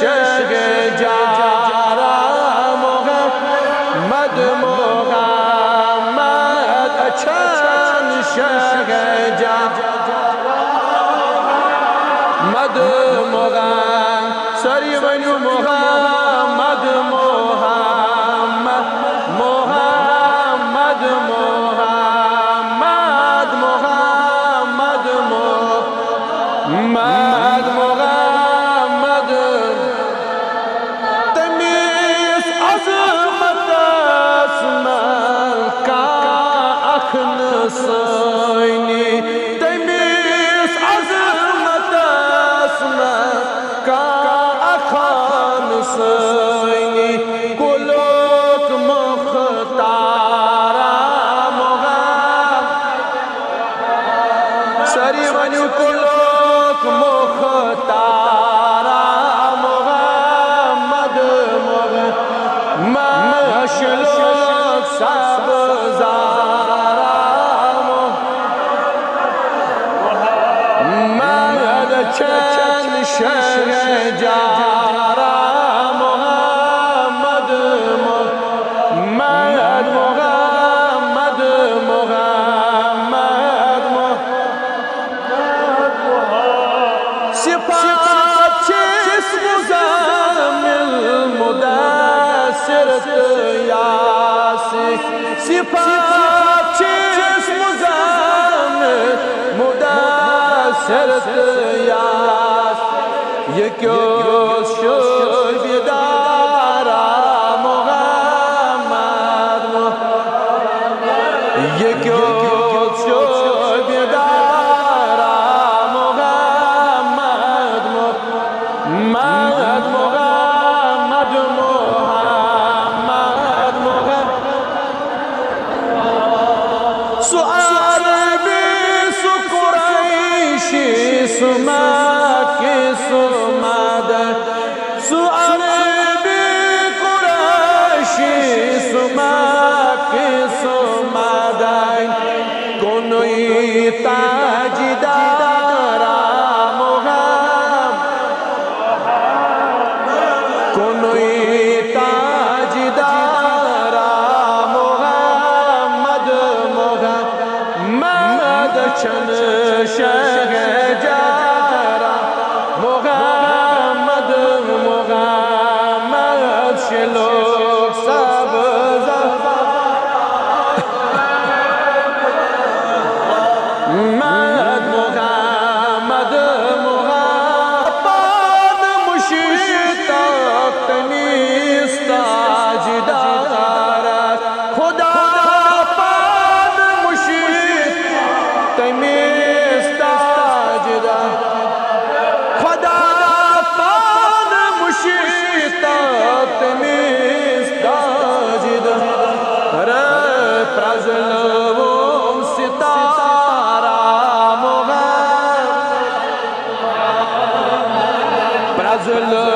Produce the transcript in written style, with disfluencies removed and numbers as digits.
شجارة محمد محمد أچان شجارة محمد محمد سری ونیو محمد محمد محمد محمد محمد محمد محمد تمیز عظمت اسماء کا اخن سینی تمیز عظمت اسماء کا اخن سینی کلوک مختارا محمد سری ونیو کلوک مختارا محمد محمد شلوک سبزارا محمد چند شجارا محمد محمد محمد محمد صفات چیز مزمل مدثر یاسی صفات چیز مزمل مدثر یاسی یکیوز شوی بیدارا محمد یکیوز شوی بیدارا محمد محمد محمد محمد سؤال بیس قریشی سمک سمد سؤال بی قریشی سمک سمد کنوی تاجدارا محمد کنوی تاجدارا محمد محمد چن شجارا محمد محمد شلوک سبزا محمد محمد محمد مشتاق تمیز تاجدارت خدا پاد مشتاق تمیز تاجدارت خدا پاد مشتاق تمیز تاجدارت پرزلوم ستارا محمد پرزلوم